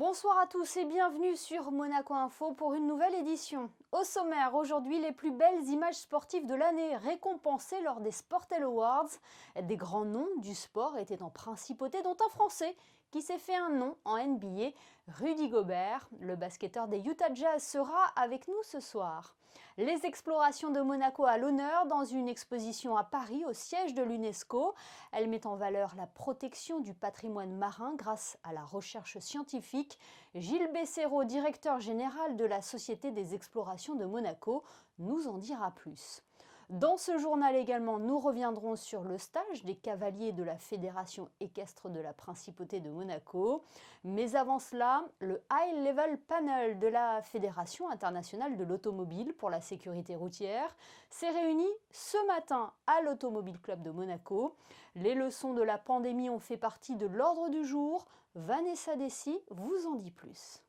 Bonsoir à tous et bienvenue sur Monaco Info pour une nouvelle édition. Au sommaire, aujourd'hui, les plus belles images sportives de l'année récompensées lors des Sportel Awards. Des grands noms du sport étaient en principauté, dont un Français qui s'est fait un nom en NBA, Rudy Gobert. Le basketteur des Utah Jazz sera avec nous ce soir. Les explorations de Monaco à l'honneur dans une exposition à Paris au siège de l'UNESCO. Elle met en valeur la protection du patrimoine marin grâce à la recherche scientifique. Gilles Besséraud, directeur général de la Société des explorations de Monaco, nous en dira plus. Dans ce journal également, nous reviendrons sur le stage des cavaliers de la Fédération équestre de la Principauté de Monaco. Mais avant cela, le High Level Panel de la Fédération internationale de l'automobile pour la sécurité routière s'est réuni ce matin à l'Automobile Club de Monaco. Les leçons de la pandémie ont fait partie de l'ordre du jour. Vanessa Dessy vous en dit plus.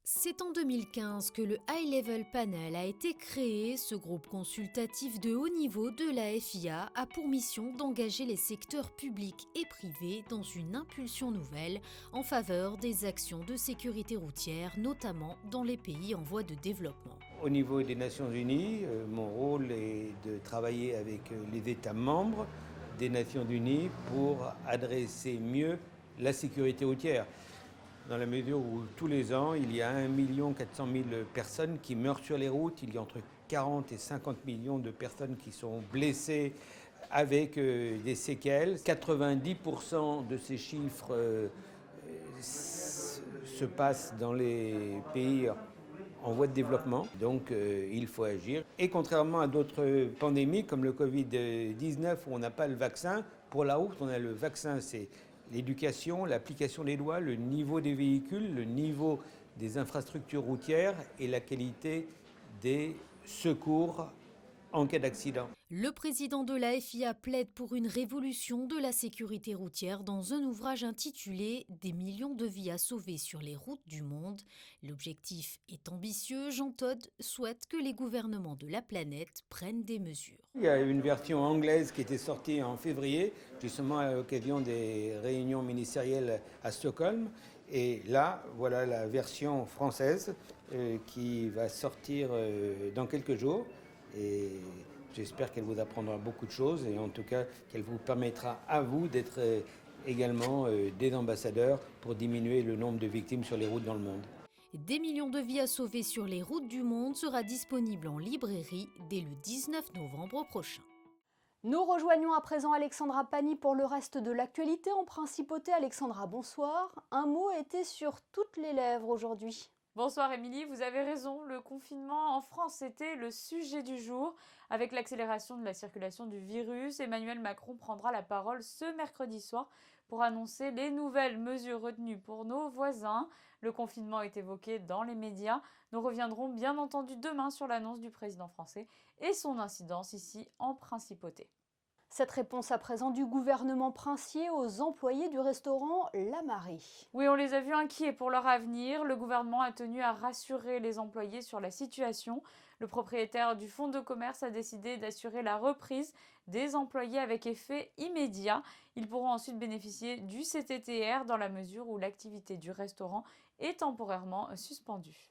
C'est en 2015 que le High Level Panel a été créé. Ce groupe consultatif de haut niveau de la FIA a pour mission d'engager les secteurs publics et privés dans une impulsion nouvelle en faveur des actions de sécurité routière, notamment dans les pays en voie de développement. Au niveau des Nations Unies, mon rôle est de travailler avec les États membres des Nations Unies pour adresser mieux la sécurité routière. Dans la mesure où tous les ans, il y a 1 400 000 personnes qui meurent sur les routes, il y a entre 40 et 50 millions de personnes qui sont blessées avec des séquelles. 90% de ces chiffres se passent dans les pays en voie de développement, donc il faut agir. Et contrairement à d'autres pandémies comme le Covid-19 où on n'a pas le vaccin, pour la route on a le vaccin, c'est l'éducation, l'application des lois, le niveau des véhicules, le niveau des infrastructures routières et la qualité des secours en cas d'accident. Le président de la FIA plaide pour une révolution de la sécurité routière dans un ouvrage intitulé « Des millions de vies à sauver sur les routes du monde ». L'objectif est ambitieux. Jean Todt souhaite que les gouvernements de la planète prennent des mesures. Il y a une version anglaise qui était sortie en février, justement à l'occasion des réunions ministérielles à Stockholm. Et là, voilà la version française qui va sortir dans quelques jours. Et j'espère qu'elle vous apprendra beaucoup de choses et en tout cas qu'elle vous permettra à vous d'être également des ambassadeurs pour diminuer le nombre de victimes sur les routes dans le monde. Des millions de vies à sauver sur les routes du monde sera disponible en librairie dès le 19 novembre prochain. Nous rejoignons à présent Alexandra Pani pour le reste de l'actualité en principauté. Alexandra, bonsoir. Un mot était sur toutes les lèvres aujourd'hui. Bonsoir Émilie, vous avez raison, le confinement en France était le sujet du jour. Avec l'accélération de la circulation du virus, Emmanuel Macron prendra la parole ce mercredi soir pour annoncer les nouvelles mesures retenues pour nos voisins. Le confinement est évoqué dans les médias. Nous reviendrons bien entendu demain sur l'annonce du président français et son incidence ici en principauté. Cette réponse à présent du gouvernement princier aux employés du restaurant La Marée. Oui, on les a vus inquiets pour leur avenir. Le gouvernement a tenu à rassurer les employés sur la situation. Le propriétaire du fonds de commerce a décidé d'assurer la reprise des employés avec effet immédiat. Ils pourront ensuite bénéficier du CTTR dans la mesure où l'activité du restaurant est temporairement suspendue.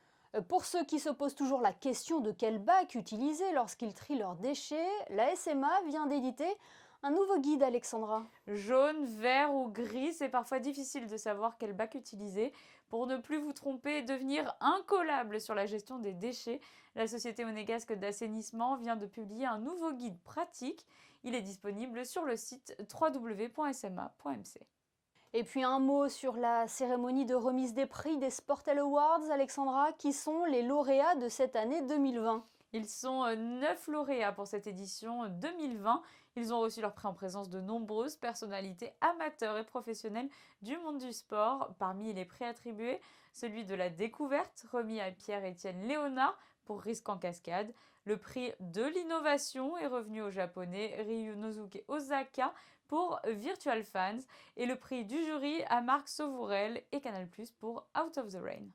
Pour ceux qui se posent toujours la question de quel bac utiliser lorsqu'ils trient leurs déchets, la SMA vient d'éditer un nouveau guide, Alexandra. Jaune, vert ou gris, c'est parfois difficile de savoir quel bac utiliser. Pour ne plus vous tromper et devenir incollable sur la gestion des déchets, la Société monégasque d'assainissement vient de publier un nouveau guide pratique. Il est disponible sur le site www.sma.mc. Et puis un mot sur la cérémonie de remise des prix des Sportel Awards, Alexandra, qui sont les lauréats de cette année 2020. Ils sont 9 lauréats pour cette édition 2020. Ils ont reçu leur prix en présence de nombreuses personnalités amateurs et professionnelles du monde du sport. Parmi les prix attribués, celui de la découverte, remis à Pierre-Étienne Léonard pour Risque en cascade. Le prix de l'innovation est revenu au japonais Ryunosuke Osaka pour Virtual Fans. Et le prix du jury à Marc Sauvourel et Canal+ pour Out of the Rain.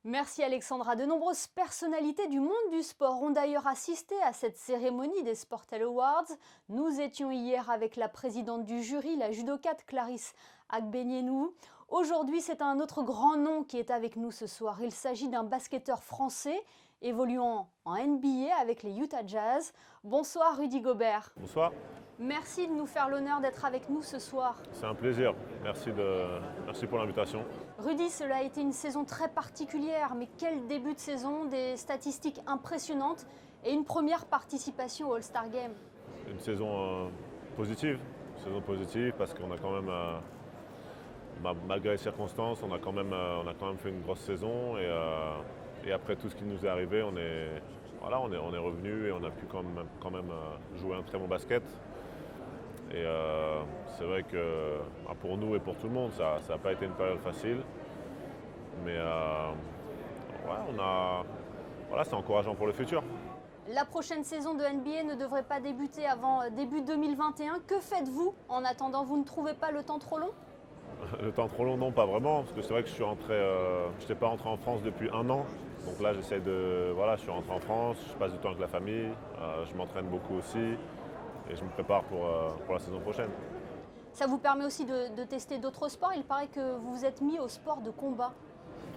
Merci Alexandra. De nombreuses personnalités du monde du sport ont d'ailleurs assisté à cette cérémonie des Sportel Awards. Nous étions hier avec la présidente du jury, la judokate Clarisse Agbenienou. Aujourd'hui, c'est un autre grand nom qui est avec nous ce soir. Il s'agit d'un basketteur français évoluant en NBA avec les Utah Jazz. Bonsoir Rudy Gobert. Bonsoir. Merci de nous faire l'honneur d'être avec nous ce soir. C'est un plaisir. Merci pour l'invitation. Rudy, cela a été une saison très particulière, mais quel début de saison, des statistiques impressionnantes et une première participation au All-Star Game. Une saison positive. Une saison positive parce qu'on a quand même, malgré les circonstances, on a quand même fait une grosse saison et après tout ce qui nous est arrivé, on est revenu et on a pu quand même jouer un très bon basket. Et c'est vrai que pour nous et pour tout le monde, ça n'a pas été une période facile. Mais c'est encourageant pour le futur. La prochaine saison de NBA ne devrait pas débuter avant début 2021. Que faites-vous en attendant? Vous ne trouvez pas le temps trop long? Le temps trop long, non, pas vraiment. Parce que c'est vrai que je n'étais pas rentré en France depuis 1 an. Donc là, je suis rentré en France, je passe du temps avec la famille, je m'entraîne beaucoup aussi. Et je me prépare pour la saison prochaine. Ça vous permet aussi de tester d'autres sports. Il paraît que vous vous êtes mis au sport de combat.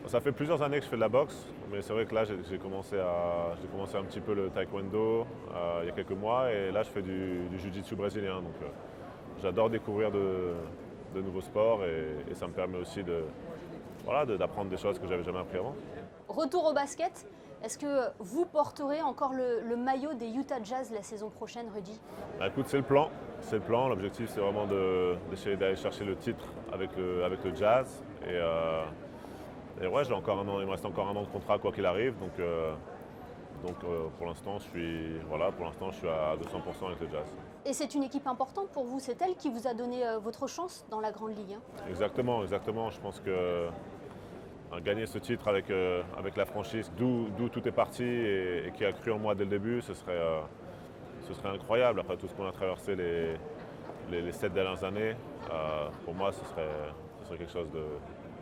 Ça fait plusieurs années que je fais de la boxe, mais c'est vrai que là j'ai commencé un petit peu le taekwondo il y a quelques mois et là je fais du jiu-jitsu brésilien. Donc j'adore découvrir de nouveaux sports et ça me permet aussi d'apprendre des choses que j'avais jamais appris avant. Retour au basket. Est-ce que vous porterez encore le maillot des Utah Jazz la saison prochaine, Rudy? Écoute, c'est le plan. L'objectif, c'est vraiment d'essayer d'aller chercher le titre avec le Jazz. Et ouais, il me reste encore 1 an de contrat quoi qu'il arrive. Donc pour l'instant, je suis à 200% avec le Jazz. Et c'est une équipe importante pour vous. C'est elle qui vous a donné votre chance dans la Grande Ligue. Exactement. Je pense que gagner ce titre avec la franchise, d'où tout est parti et qui a cru en moi dès le début, ce serait incroyable. Après tout ce qu'on a traversé les 7 dernières années, pour moi, ce serait quelque chose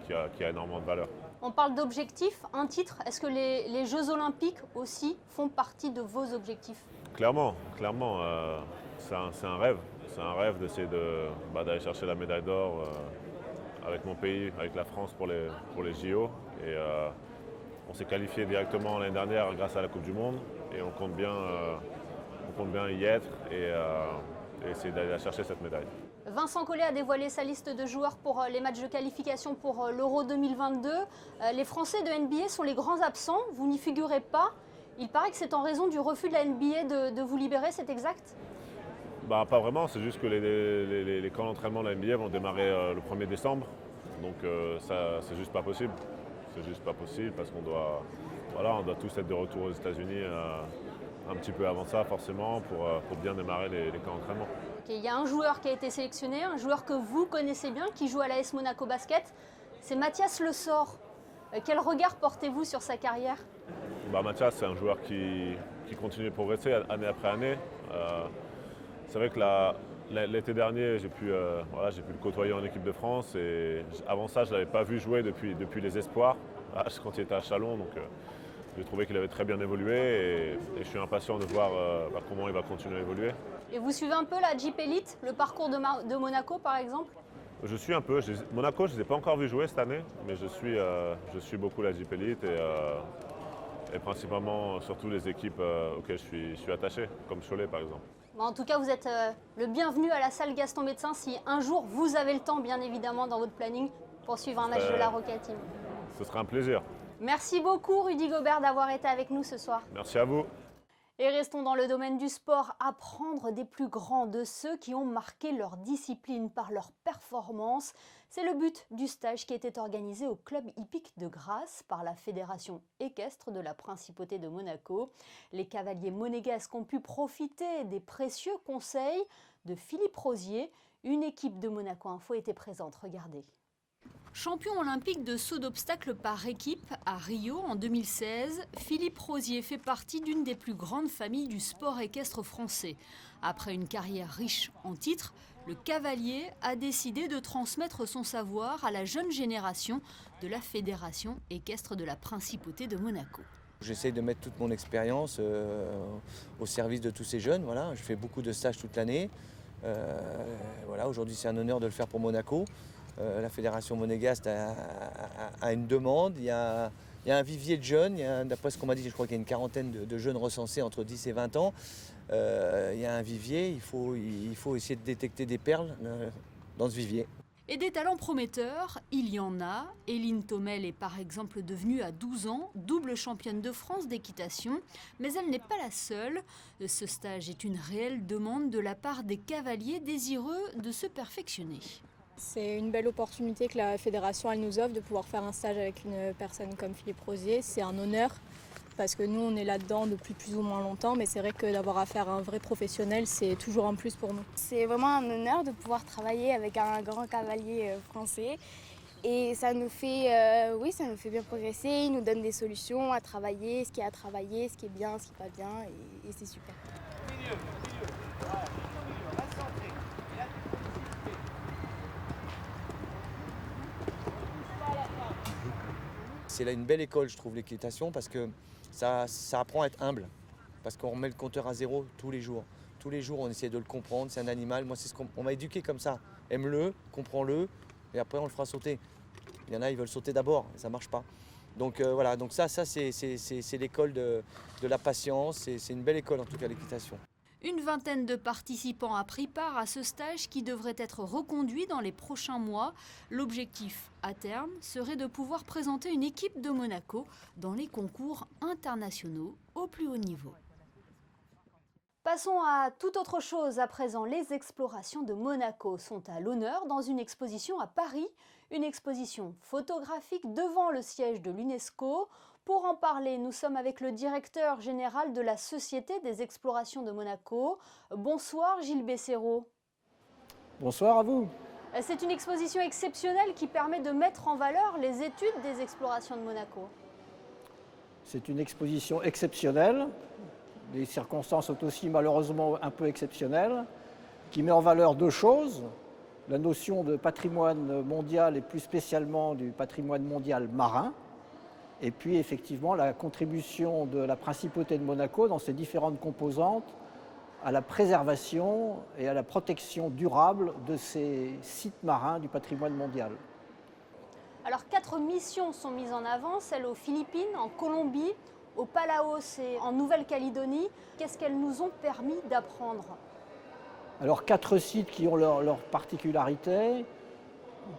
qui a énormément de valeur. On parle d'objectifs, un titre. Est-ce que les Jeux Olympiques aussi font partie de vos objectifs? Clairement. C'est un rêve. C'est un rêve d'essayer d'aller chercher la médaille d'or avec mon pays, avec la France pour les JO. Et on s'est qualifié directement l'année dernière grâce à la Coupe du Monde. Et on compte bien y être et essayer d'aller la chercher cette médaille. Vincent Collet a dévoilé sa liste de joueurs pour les matchs de qualification pour l'Euro 2022. Les Français de NBA sont les grands absents, vous n'y figurez pas. Il paraît que c'est en raison du refus de la NBA de vous libérer, c'est exact? Pas vraiment, c'est juste que les camps d'entraînement de la NBA vont démarrer le 1er décembre. Donc ça, c'est juste pas possible. C'est juste pas possible parce qu'on doit tous être de retour aux États-Unis un petit peu avant ça, forcément, pour bien démarrer les camps d'entraînement. Il y a un joueur qui a été sélectionné, un joueur que vous connaissez bien, qui joue à l'AS Monaco Basket. C'est Mathias Le Sort. Quel regard portez-vous sur sa carrière? Mathias, c'est un joueur qui continue de progresser année après année. C'est vrai que l'été dernier, j'ai pu le côtoyer en équipe de France. Et avant ça, je ne l'avais pas vu jouer depuis les espoirs, quand il était à Chalon. Donc j'ai trouvé qu'il avait très bien évolué et je suis impatient de voir comment il va continuer à évoluer. Et vous suivez un peu la Jeep Elite, le parcours de Monaco par exemple? Je suis un peu. Monaco, je ne les ai pas encore vus jouer cette année, mais je suis beaucoup la Jeep Elite et principalement surtout les équipes auxquelles je suis attaché, comme Cholet par exemple. En tout cas, vous êtes le bienvenu à la salle Gaston Médecin si un jour vous avez le temps, bien évidemment, dans votre planning pour suivre un match de la Roca Team. Ce sera un plaisir. Merci beaucoup Rudy Gobert d'avoir été avec nous ce soir. Merci à vous. Et restons dans le domaine du sport, apprendre des plus grands, de ceux qui ont marqué leur discipline par leur performance. C'est le but du stage qui était organisé au club hippique de Grasse par la Fédération équestre de la Principauté de Monaco. Les cavaliers monégasques ont pu profiter des précieux conseils de Philippe Rosier. Une équipe de Monaco Info était présente, regardez. Champion olympique de saut d'obstacles par équipe à Rio en 2016, Philippe Rosier fait partie d'une des plus grandes familles du sport équestre français. Après une carrière riche en titres, le cavalier a décidé de transmettre son savoir à la jeune génération de la Fédération équestre de la Principauté de Monaco. J'essaie de mettre toute mon expérience au service de tous ces jeunes. Voilà. Je fais beaucoup de stages toute l'année. Aujourd'hui, c'est un honneur de le faire pour Monaco. la fédération monégasque a une demande. Il y a un vivier de jeunes, d'après ce qu'on m'a dit, je crois qu'il y a une quarantaine de jeunes recensés entre 10 et 20 ans. Il y a un vivier, il faut essayer de détecter des perles dans ce vivier. Et des talents prometteurs, il y en a. Eline Thomel est par exemple devenue à 12 ans double championne de France d'équitation, mais elle n'est pas la seule. Ce stage est une réelle demande de la part des cavaliers désireux de se perfectionner. C'est une belle opportunité que la fédération elle nous offre de pouvoir faire un stage avec une personne comme Philippe Rosier. C'est un honneur parce que nous on est là-dedans depuis plus ou moins longtemps, mais c'est vrai que d'avoir affaire à un vrai professionnel, c'est toujours un plus pour nous. C'est vraiment un honneur de pouvoir travailler avec un grand cavalier français et ça nous fait, ça nous fait bien progresser, il nous donne des solutions à travailler, ce qui est à travailler, ce qui est bien, ce qui n'est pas bien et c'est super. C'est là une belle école, je trouve, l'équitation, parce que ça apprend à être humble. Parce qu'on remet le compteur à zéro tous les jours. Tous les jours, on essaie de le comprendre, c'est un animal. Moi, c'est on m'a éduqué comme ça. Aime-le, comprends-le, et après, on le fera sauter. Il y en a, ils veulent sauter d'abord, et ça ne marche pas. Donc voilà, donc ça c'est l'école de la patience, c'est une belle école, en tout cas, l'équitation. Une vingtaine de participants a pris part à ce stage qui devrait être reconduit dans les prochains mois. L'objectif, à terme, serait de pouvoir présenter une équipe de Monaco dans les concours internationaux au plus haut niveau. Passons à toute autre chose à présent. Les explorations de Monaco sont à l'honneur dans une exposition à Paris, une exposition photographique devant le siège de l'UNESCO. Pour en parler, nous sommes avec le directeur général de la Société des explorations de Monaco. Bonsoir Gilles Besséraud. Bonsoir à vous. C'est une exposition exceptionnelle qui permet de mettre en valeur les études des explorations de Monaco. C'est une exposition exceptionnelle. Les circonstances sont aussi malheureusement un peu exceptionnelles, qui met en valeur deux choses. La notion de patrimoine mondial et plus spécialement du patrimoine mondial marin. Et puis effectivement la contribution de la Principauté de Monaco dans ses différentes composantes à la préservation et à la protection durable de ces sites marins du patrimoine mondial. Alors 4 missions sont mises en avant, celles aux Philippines, en Colombie, aux Palaos et en Nouvelle-Calédonie. Qu'est-ce qu'elles nous ont permis d'apprendre? Alors 4 sites qui ont leur particularité.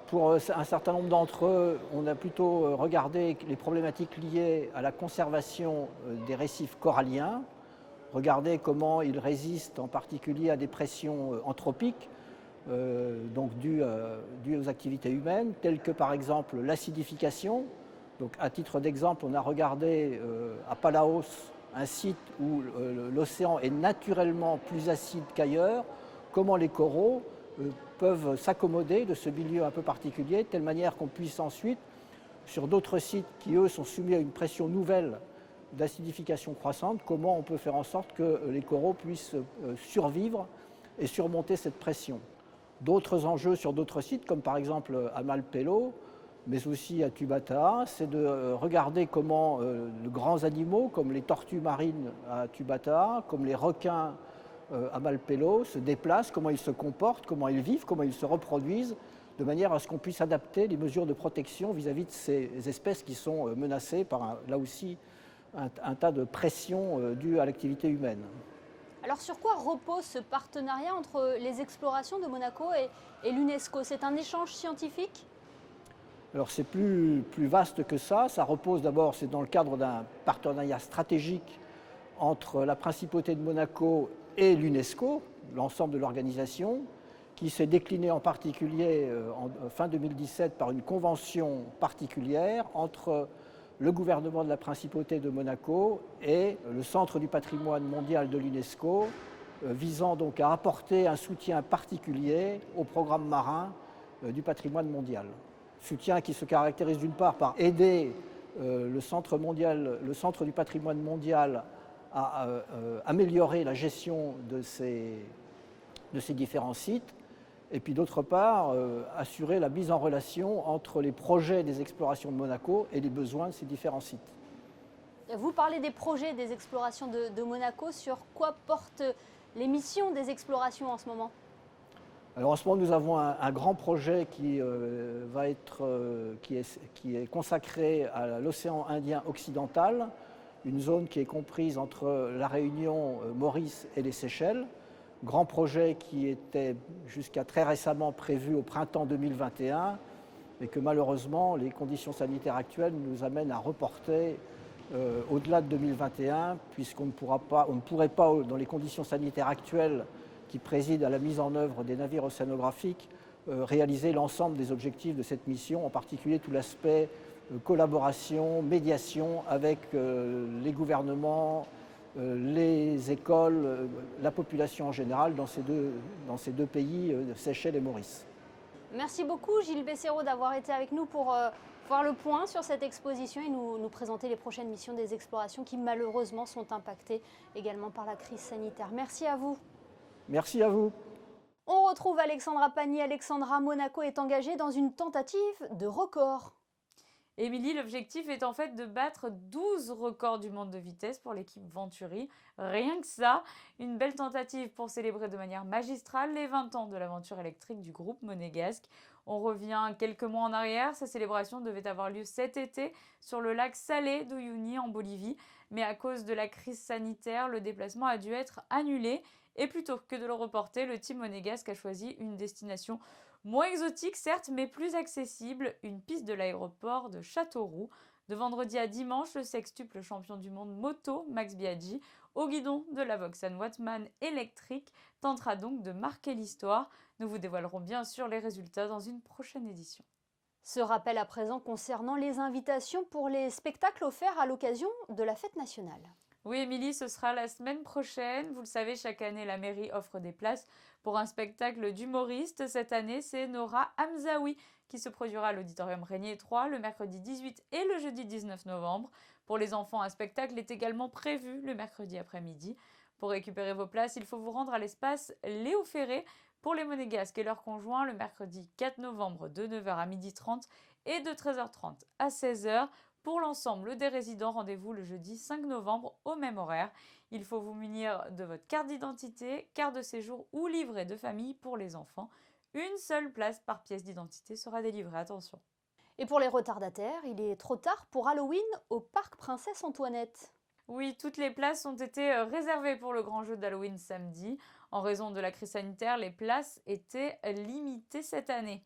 Pour un certain nombre d'entre eux, on a plutôt regardé les problématiques liées à la conservation des récifs coralliens, regardé comment ils résistent en particulier à des pressions anthropiques, donc dues aux activités humaines, telles que par exemple l'acidification. Donc, à titre d'exemple, on a regardé à Palaos un site où l'océan est naturellement plus acide qu'ailleurs, comment les coraux peuvent s'accommoder de ce milieu un peu particulier, de telle manière qu'on puisse ensuite, sur d'autres sites qui, eux, sont soumis à une pression nouvelle d'acidification croissante, comment on peut faire en sorte que les coraux puissent survivre et surmonter cette pression. D'autres enjeux sur d'autres sites, comme par exemple à Malpelo, mais aussi à Tubata, c'est de regarder comment de grands animaux, comme les tortues marines à Tubata, comme les requins à Malpelo, se déplacent, comment ils se comportent, comment ils vivent, comment ils se reproduisent, de manière à ce qu'on puisse adapter les mesures de protection vis-à-vis de ces espèces qui sont menacées par, là aussi, un tas de pressions dues à l'activité humaine. Alors sur quoi repose ce partenariat entre les explorations de Monaco et l'UNESCO? C'est un échange scientifique? Alors c'est plus vaste que ça. Ça repose d'abord, c'est dans le cadre d'un partenariat stratégique entre la Principauté de Monaco et l'UNESCO, l'ensemble de l'organisation, qui s'est décliné en particulier en fin 2017 par une convention particulière entre le gouvernement de la Principauté de Monaco et le Centre du patrimoine mondial de l'UNESCO, visant donc à apporter un soutien particulier au programme marin du patrimoine mondial. Soutien qui se caractérise d'une part par aider le Centre du patrimoine mondial à améliorer la gestion de ces différents sites, et puis d'autre part, assurer la mise en relation entre les projets des explorations de Monaco et les besoins de ces différents sites. Vous parlez des projets des explorations de Monaco. Sur quoi portent les missions des explorations en ce moment? Alors en ce moment, nous avons un grand projet qui est consacré à l'océan Indien occidental, une zone qui est comprise entre la Réunion, Maurice et les Seychelles. Grand projet qui était jusqu'à très récemment prévu au printemps 2021, mais que malheureusement les conditions sanitaires actuelles nous amènent à reporter au-delà de 2021, puisqu'on ne pourrait pas, dans les conditions sanitaires actuelles qui président à la mise en œuvre des navires océanographiques, réaliser l'ensemble des objectifs de cette mission, en particulier tout l'aspect collaboration, médiation avec les gouvernements, les écoles, la population en général dans ces deux pays, Seychelles et Maurice. Merci beaucoup Gilles Besséraud d'avoir été avec nous pour faire le point sur cette exposition et nous présenter les prochaines missions des explorations qui malheureusement sont impactées également par la crise sanitaire. Merci à vous. Merci à vous. On retrouve Alexandra Pagny. Alexandra, Monaco est engagée dans une tentative de record. Émilie, l'objectif est en fait de battre 12 records du monde de vitesse pour l'équipe Venturi. Rien que ça, une belle tentative pour célébrer de manière magistrale les 20 ans de l'aventure électrique du groupe monégasque. On revient quelques mois en arrière, ces célébrations devaient avoir lieu cet été sur le lac Salé d'Uyuni en Bolivie. Mais à cause de la crise sanitaire, le déplacement a dû être annulé. Et plutôt que de le reporter, le team monégasque a choisi une destination moins exotique certes, mais plus accessible, une piste de l'aéroport de Châteauroux. De vendredi à dimanche, le sextuple champion du monde moto, Max Biaggi, au guidon de la Vauxhall Wattman électrique, tentera donc de marquer l'histoire. Nous vous dévoilerons bien sûr les résultats dans une prochaine édition. Ce rappel à présent concernant les invitations pour les spectacles offerts à l'occasion de la fête nationale. Oui, Émilie, ce sera la semaine prochaine. Vous le savez, chaque année, la mairie offre des places pour un spectacle d'humoriste. Cette année, c'est Nora Hamzaoui qui se produira à l'Auditorium Régnier 3 le mercredi 18 et le jeudi 19 novembre. Pour les enfants, un spectacle est également prévu le mercredi après-midi. Pour récupérer vos places, il faut vous rendre à l'espace Léo Ferré pour les Monégasques et leurs conjoints le mercredi 4 novembre de 9h à 12h30 et de 13h30 à 16h. Pour l'ensemble des résidents, rendez-vous le jeudi 5 novembre au même horaire. Il faut vous munir de votre carte d'identité, carte de séjour ou livret de famille pour les enfants. Une seule place par pièce d'identité sera délivrée, attention. Et pour les retardataires, il est trop tard pour Halloween au parc Princesse Antoinette. Oui, toutes les places ont été réservées pour le grand jeu d'Halloween samedi. En raison de la crise sanitaire, les places étaient limitées cette année.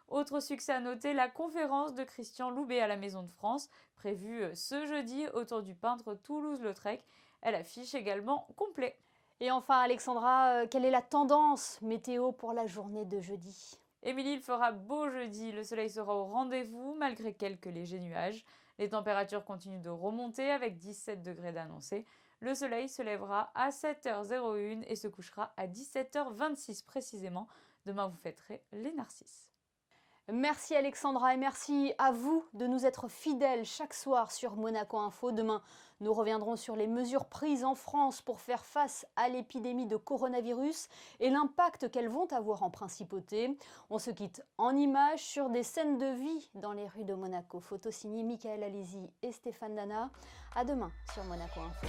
Autre succès à noter, la conférence de Christian Loubet à la Maison de France, prévue ce jeudi autour du peintre Toulouse-Lautrec. Elle affiche également complet. Et enfin, Alexandra, quelle est la tendance météo pour la journée de jeudi ? Émilie, il fera beau jeudi. Le soleil sera au rendez-vous malgré quelques légers nuages. Les températures continuent de remonter avec 17 degrés d'annoncés. Le soleil se lèvera à 7h01 et se couchera à 17h26 précisément. Demain, vous fêterez les Narcisses. Merci Alexandra et merci à vous de nous être fidèles chaque soir sur Monaco Info. Demain, nous reviendrons sur les mesures prises en France pour faire face à l'épidémie de coronavirus et l'impact qu'elles vont avoir en principauté. On se quitte en images sur des scènes de vie dans les rues de Monaco. Photo signée Michael Alizzi et Stéphane Dana. À demain sur Monaco Info.